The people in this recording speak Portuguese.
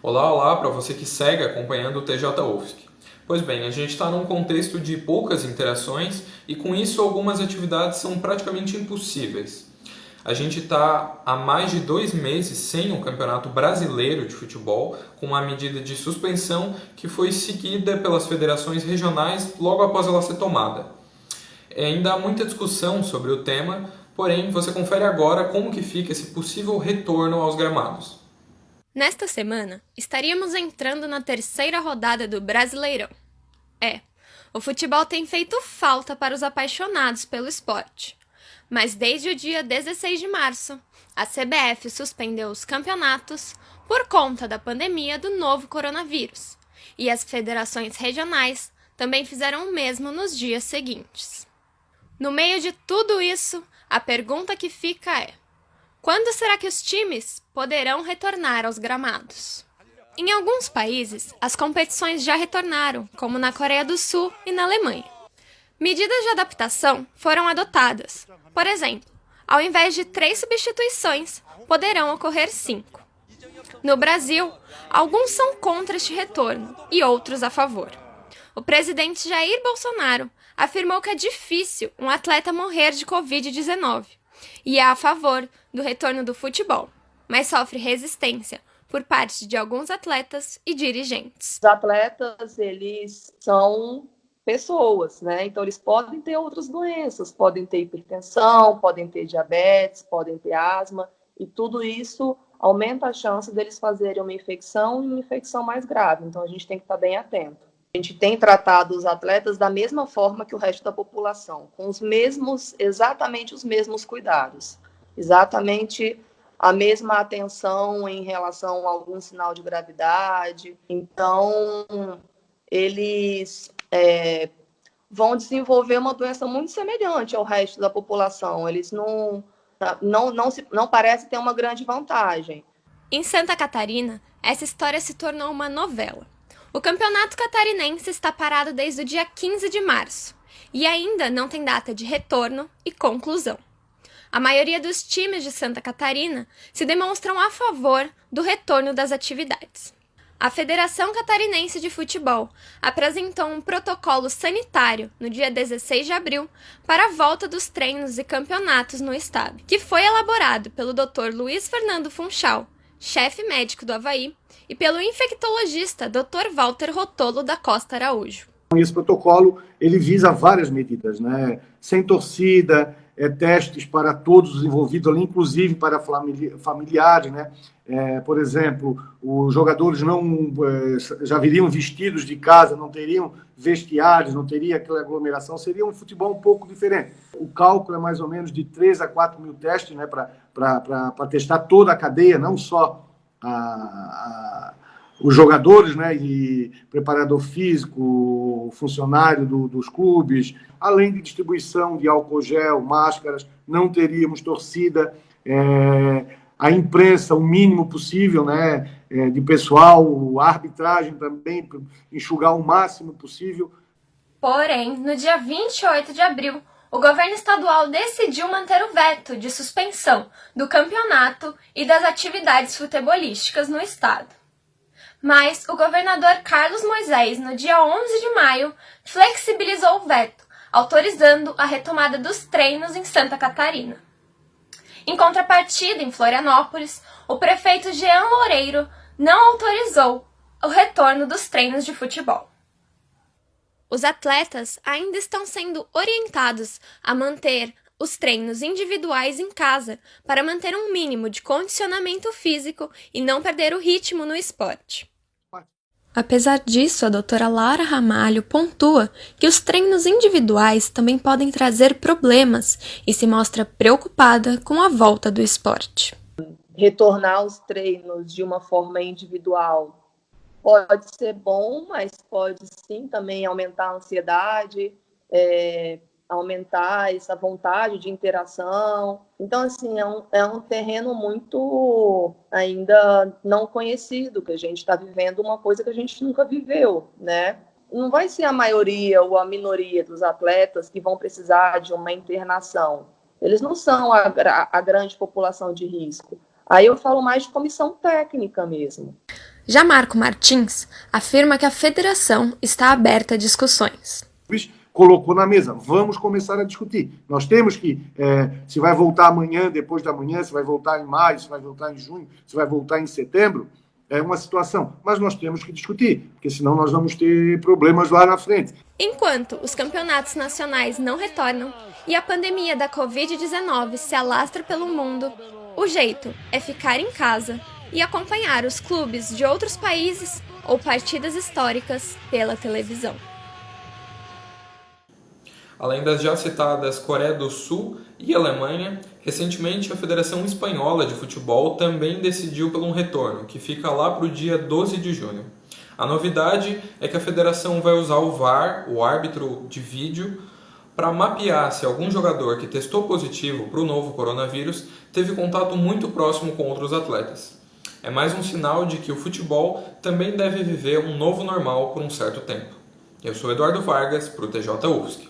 Olá, olá para você que segue acompanhando o TJ UFSC. Pois bem, a gente está num contexto de poucas interações e com isso algumas atividades são praticamente impossíveis. A gente está há mais de 2 meses sem o Campeonato Brasileiro de Futebol, com uma medida de suspensão que foi seguida pelas federações regionais logo após ela ser tomada. Ainda há muita discussão sobre o tema, porém você confere agora como que fica esse possível retorno aos gramados. Nesta semana, estaríamos entrando na terceira rodada do Brasileirão. O futebol tem feito falta para os apaixonados pelo esporte. Mas desde o dia 16 de março, a CBF suspendeu os campeonatos por conta da pandemia do novo coronavírus. E as federações regionais também fizeram o mesmo nos dias seguintes. No meio de tudo isso, a pergunta que fica é: quando será que os times poderão retornar aos gramados? Em alguns países, as competições já retornaram, como na Coreia do Sul e na Alemanha. Medidas de adaptação foram adotadas. Por exemplo, ao invés de 3 substituições, poderão ocorrer 5. No Brasil, alguns são contra este retorno e outros a favor. O presidente Jair Bolsonaro afirmou que é difícil um atleta morrer de Covid-19 e é a favor do retorno do futebol, mas sofre resistência por parte de alguns atletas e dirigentes. Os atletas, eles são pessoas, né? Então, eles podem ter outras doenças, podem ter hipertensão, podem ter diabetes, podem ter asma, e tudo isso aumenta a chance deles fazerem uma infecção e uma infecção mais grave. Então, a gente tem que estar bem atento. A gente tem tratado os atletas da mesma forma que o resto da população, com exatamente os mesmos cuidados, exatamente a mesma atenção em relação a algum sinal de gravidade. Então, eles vão desenvolver uma doença muito semelhante ao resto da população. Eles não parecem ter uma grande vantagem. Em Santa Catarina, essa história se tornou uma novela. O campeonato catarinense está parado desde o dia 15 de março e ainda não tem data de retorno e conclusão. A maioria dos times de Santa Catarina se demonstram a favor do retorno das atividades. A Federação Catarinense de Futebol apresentou um protocolo sanitário no dia 16 de abril para a volta dos treinos e campeonatos no estado, que foi elaborado pelo Dr. Luiz Fernando Funchal, chefe médico do Avaí, e pelo infectologista Dr. Walter Rotolo da Costa Araújo. Esse protocolo ele visa várias medidas, né? Sem torcida, testes para todos os envolvidos ali, inclusive para familiares, né? Por exemplo, os jogadores já viriam vestidos de casa, não teriam vestiários, não teria aquela aglomeração, seria um futebol um pouco diferente. O cálculo é mais ou menos de 3 a 4 mil testes, né? Para testar toda a cadeia, não só os jogadores, né, e preparador físico, funcionário dos clubes, além de distribuição de álcool gel, máscaras, não teríamos torcida, a imprensa o mínimo possível, né, de pessoal, a arbitragem também, enxugar o máximo possível. Porém, no dia 28 de abril, o governo estadual decidiu manter o veto de suspensão do campeonato e das atividades futebolísticas no estado. Mas o governador Carlos Moisés, no dia 11 de maio, flexibilizou o veto, autorizando a retomada dos treinos em Santa Catarina. Em contrapartida, em Florianópolis, o prefeito Jean Loureiro não autorizou o retorno dos treinos de futebol. Os atletas ainda estão sendo orientados a manter os treinos individuais em casa para manter um mínimo de condicionamento físico e não perder o ritmo no esporte. Apesar disso, a doutora Lara Ramalho pontua que os treinos individuais também podem trazer problemas e se mostra preocupada com a volta do esporte. Retornar os treinos de uma forma individual pode ser bom, mas pode sim também aumentar a ansiedade, aumentar essa vontade de interação. Então, assim, é um terreno muito ainda não conhecido, que a gente está vivendo uma coisa que a gente nunca viveu, né? Não vai ser a maioria ou a minoria dos atletas que vão precisar de uma internação. Eles não são a grande população de risco. Aí eu falo mais de comissão técnica mesmo. Já Marco Martins afirma que a federação está aberta a discussões. Colocou na mesa, vamos começar a discutir. Nós temos que, se vai voltar amanhã, depois da manhã, se vai voltar em maio, se vai voltar em junho, se vai voltar em setembro, é uma situação. Mas nós temos que discutir, porque senão nós vamos ter problemas lá na frente. Enquanto os campeonatos nacionais não retornam e a pandemia da Covid-19 se alastra pelo mundo, o jeito é ficar em casa e acompanhar os clubes de outros países ou partidas históricas pela televisão. Além das já citadas Coreia do Sul e Alemanha, recentemente a Federação Espanhola de Futebol também decidiu por um retorno, que fica lá para o dia 12 de junho. A novidade é que a federação vai usar o VAR, o árbitro de vídeo, para mapear se algum jogador que testou positivo para o novo coronavírus teve contato muito próximo com outros atletas. É mais um sinal de que o futebol também deve viver um novo normal por um certo tempo. Eu sou Eduardo Vargas, para o TJ UFSC.